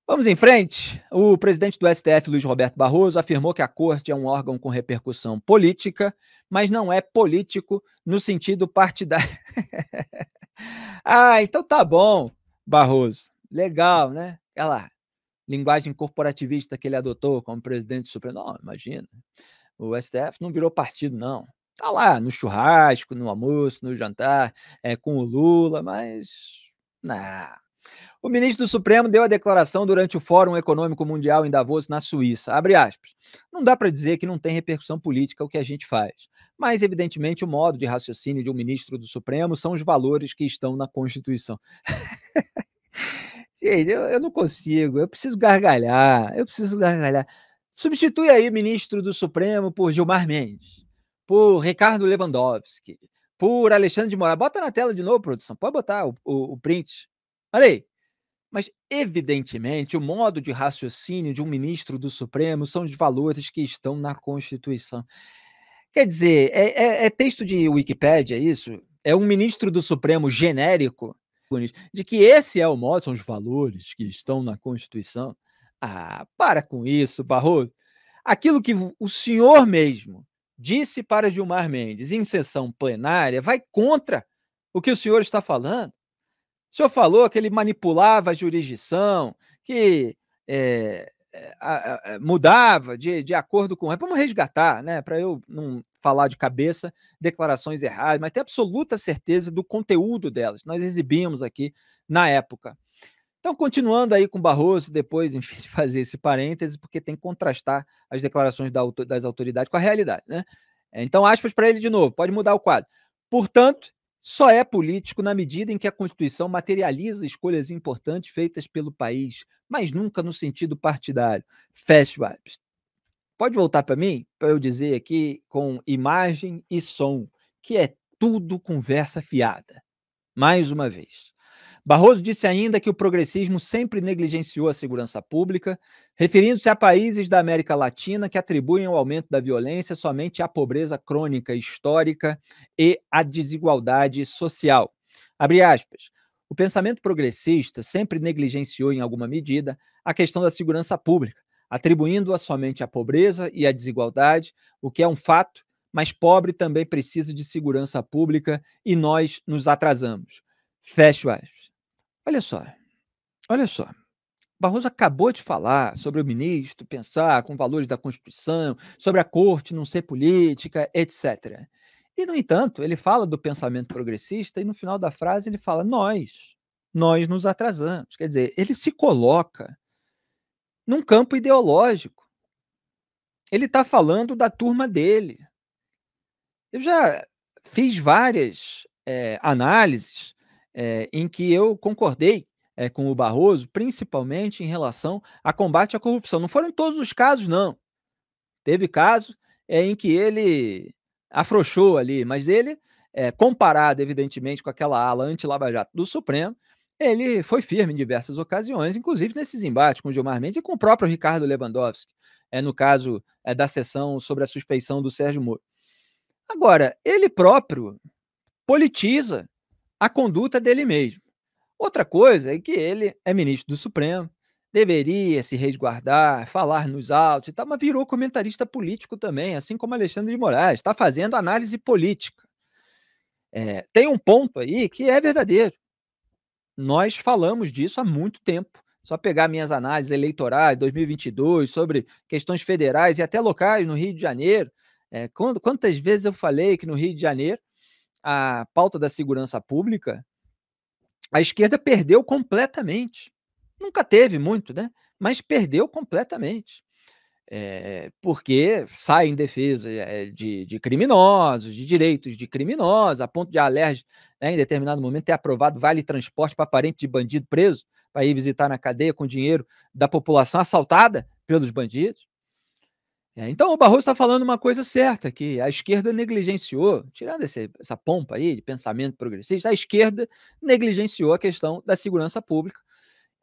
Vamos em frente. O presidente do STF, Luiz Roberto Barroso, afirmou que a corte é um órgão com repercussão política, mas não é político no sentido partidário. Ah, então tá bom, Barroso. Legal, né? Aquela linguagem corporativista que ele adotou como presidente do Supremo. Não, imagina. O STF não virou partido, não. Tá lá no churrasco, no almoço, no jantar, com o Lula, mas. Não. O ministro do Supremo deu a declaração durante o Fórum Econômico Mundial em Davos, na Suíça. Abre aspas. Não dá para dizer que não tem repercussão política o que a gente faz. Mas, evidentemente, o modo de raciocínio de um ministro do Supremo são os valores que estão na Constituição. Gente, eu não consigo, eu preciso gargalhar, eu preciso gargalhar. Substitui aí ministro do Supremo por Gilmar Mendes, por Ricardo Lewandowski, por Alexandre de Moraes. Bota na tela de novo, produção, pode botar o print. Olha aí. Mas, evidentemente, o modo de raciocínio de um ministro do Supremo são os valores que estão na Constituição. Quer dizer, é texto de Wikipédia isso? É um ministro do Supremo genérico de que esse é o modo, são os valores que estão na Constituição? Ah, para com isso, Barroso. Aquilo que o senhor mesmo disse para Gilmar Mendes em sessão plenária vai contra o que o senhor está falando. O senhor falou que ele manipulava a jurisdição, que mudava de acordo com. Vamos resgatar, né? Para eu não falar de cabeça declarações erradas, mas ter absoluta certeza do conteúdo delas. Nós exibimos aqui na época. Então, continuando aí com Barroso, depois, enfim, de fazer esse parêntese, porque tem que contrastar as declarações das autoridades com a realidade, né? Então, aspas para ele de novo, pode mudar o quadro. Portanto, só é político na medida em que a Constituição materializa escolhas importantes feitas pelo país, mas nunca no sentido partidário. Fecha aspas. Pode voltar para mim, para eu dizer aqui com imagem e som, que é tudo conversa fiada. Mais uma vez. Barroso disse ainda que o progressismo sempre negligenciou a segurança pública, referindo-se a países da América Latina que atribuem o aumento da violência somente à pobreza crônica histórica e à desigualdade social. Abre aspas. O pensamento progressista sempre negligenciou, em alguma medida, a questão da segurança pública, atribuindo-a somente à pobreza e à desigualdade, o que é um fato, mas pobre também precisa de segurança pública e nós nos atrasamos. Fecha aspas. Olha só, olha só. Barroso acabou de falar sobre o ministro pensar com valores da Constituição, sobre a corte não ser política, etc. E, no entanto, ele fala do pensamento progressista e no final da frase ele fala nós nos atrasamos. Quer dizer, ele se coloca num campo ideológico. Ele está falando da turma dele. Eu já fiz várias análises em que eu concordei com o Barroso, principalmente em relação a combate à corrupção. Não foram todos os casos, não. Teve caso em que ele afrouxou ali, mas ele, comparado, evidentemente, com aquela ala anti-Lava Jato do Supremo, ele foi firme em diversas ocasiões, inclusive nesses embates com o Gilmar Mendes e com o próprio Ricardo Lewandowski, no caso da sessão sobre a suspeição do Sérgio Moro. Agora, ele próprio politiza a conduta dele mesmo. Outra coisa é que ele é ministro do Supremo, deveria se resguardar, falar nos autos e tal, mas virou comentarista político também, assim como Alexandre de Moraes, está fazendo análise política. Tem um ponto aí que é verdadeiro. Nós falamos disso há muito tempo. Só pegar minhas análises eleitorais 2022 sobre questões federais e até locais no Rio de Janeiro. Quantas vezes eu falei que no Rio de Janeiro a pauta da segurança pública, a esquerda perdeu completamente. Nunca teve muito, né? Mas perdeu completamente. Porque sai em defesa de criminosos, de direitos de criminosos, a ponto de a Alerj, em determinado momento, ter aprovado vale transporte para parente de bandido preso, para ir visitar na cadeia com dinheiro da população assaltada pelos bandidos. Então o Barroso está falando uma coisa certa, que a esquerda negligenciou, tirando essa pompa aí de pensamento progressista, a esquerda negligenciou a questão da segurança pública,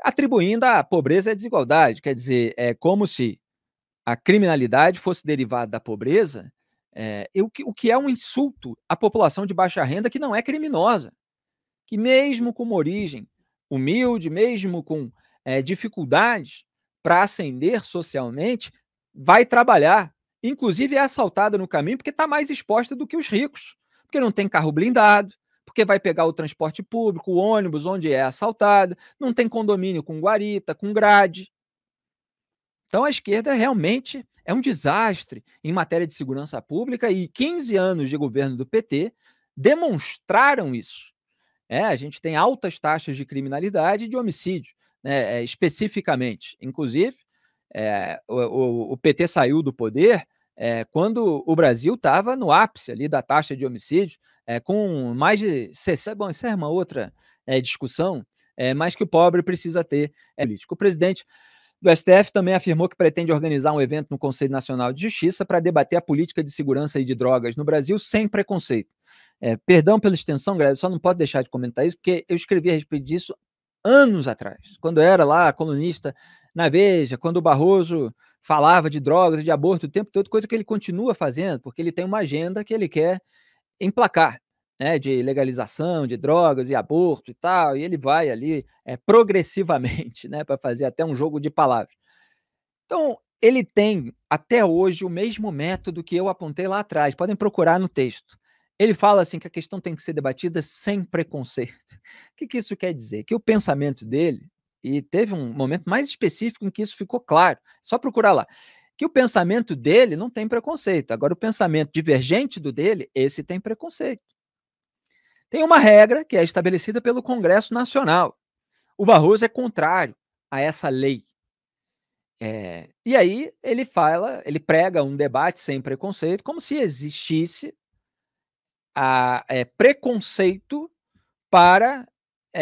atribuindo a pobreza e a desigualdade. Quer dizer, é como se a criminalidade fosse derivada da pobreza, o que é um insulto à população de baixa renda que não é criminosa, que mesmo com uma origem humilde, mesmo com dificuldades para ascender socialmente, vai trabalhar. Inclusive é assaltada no caminho porque está mais exposta do que os ricos, porque não tem carro blindado, porque vai pegar o transporte público, o ônibus onde é assaltada, não tem condomínio com guarita, com grade. Então a esquerda realmente é um desastre em matéria de segurança pública e 15 anos de governo do PT demonstraram isso. A gente tem altas taxas de criminalidade e de homicídio, né, especificamente. Inclusive, o PT saiu do poder quando o Brasil estava no ápice ali da taxa de homicídio, com mais de 60. Bom, isso é uma outra discussão, mas que o pobre precisa ter político. O presidente do STF também afirmou que pretende organizar um evento no Conselho Nacional de Justiça para debater a política de segurança e de drogas no Brasil sem preconceito. Perdão pela extensão, Greg, só não pode deixar de comentar isso, porque eu escrevi a respeito disso anos atrás, quando eu era lá colunista na Veja, quando o Barroso falava de drogas e de aborto o tempo todo, coisa que ele continua fazendo, porque ele tem uma agenda que ele quer emplacar, né, de legalização de drogas e aborto e tal, e ele vai ali progressivamente, né, para fazer até um jogo de palavras. Então, ele tem até hoje o mesmo método que eu apontei lá atrás, podem procurar no texto. Ele fala assim que a questão tem que ser debatida sem preconceito. O que isso quer dizer? Que o pensamento dele, e teve um momento mais específico em que isso ficou claro, só procurar lá, que o pensamento dele não tem preconceito. Agora, o pensamento divergente do dele, esse tem preconceito. Tem uma regra que é estabelecida pelo Congresso Nacional. O Barroso é contrário a essa lei. E aí ele prega um debate sem preconceito, como se existisse preconceito para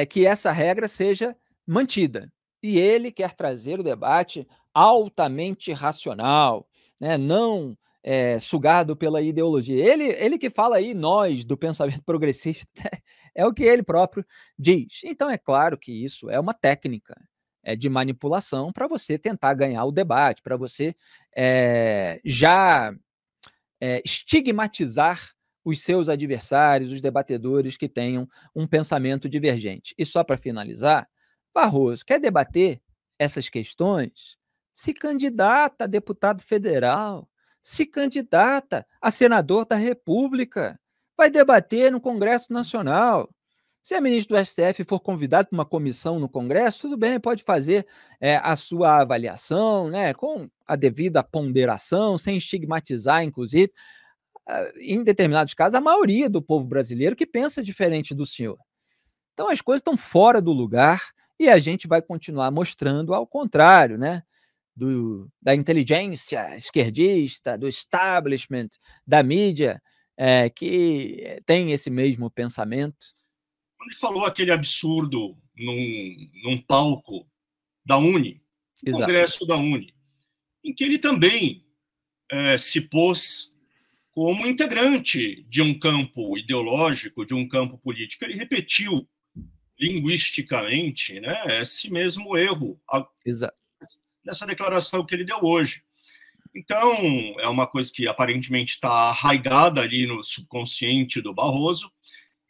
que essa regra seja mantida. E ele quer trazer o debate altamente racional, né, não sugado pela ideologia. Ele que fala aí, nós, do pensamento progressista, é o que ele próprio diz. Então, é claro que isso é uma técnica de manipulação para você tentar ganhar o debate, para você já estigmatizar os seus adversários, os debatedores que tenham um pensamento divergente. E só para finalizar, Barroso quer debater essas questões? Se candidata a deputado federal, se candidata a senador da República, vai debater no Congresso Nacional. Se a ministra do STF for convidado para uma comissão no Congresso, tudo bem, pode fazer a sua avaliação, né, com a devida ponderação, sem estigmatizar, inclusive, em determinados casos, a maioria do povo brasileiro que pensa diferente do senhor. Então as coisas estão fora do lugar e a gente vai continuar mostrando ao contrário, né? Da inteligência esquerdista, do establishment, da mídia, que tem esse mesmo pensamento. Quando ele falou aquele absurdo num palco da Uni, no Congresso da Uni, em que ele também se pôs como integrante de um campo ideológico, de um campo político, ele repetiu linguisticamente, né, esse mesmo erro dessa declaração que ele deu hoje. Então, é uma coisa que aparentemente está arraigada ali no subconsciente do Barroso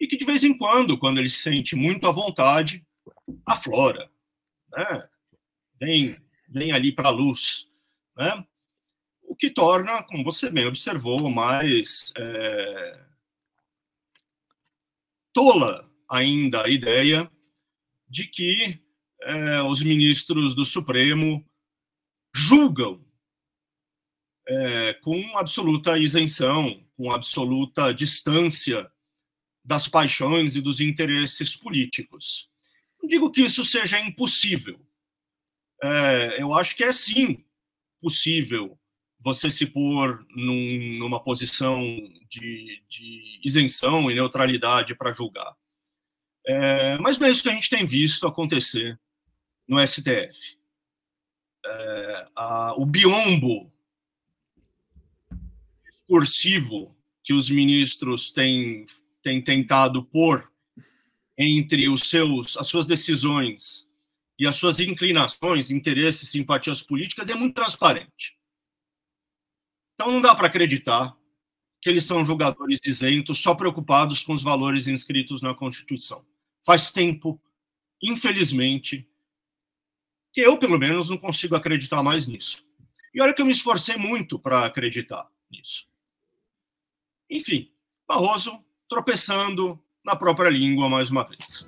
e que, de vez em quando ele se sente muito à vontade, aflora, né? Vem ali para a luz, né? O que torna, como você bem observou, mais tola ainda a ideia de que os ministros do Supremo julgam com absoluta isenção, com absoluta distância das paixões e dos interesses políticos. Não digo que isso seja impossível. Eu acho que é, sim, possível você se pôr numa posição de isenção e neutralidade para julgar. Mas não é isso que a gente tem visto acontecer no STF. O biombo discursivo que os ministros têm tentado pôr entre as suas decisões e as suas inclinações, interesses, simpatias políticas é muito transparente. Então não dá para acreditar que eles são julgadores isentos só preocupados com os valores inscritos na Constituição. Faz tempo, infelizmente, que eu, pelo menos, não consigo acreditar mais nisso. E olha que eu me esforcei muito para acreditar nisso. Enfim, Barroso tropeçando na própria língua mais uma vez.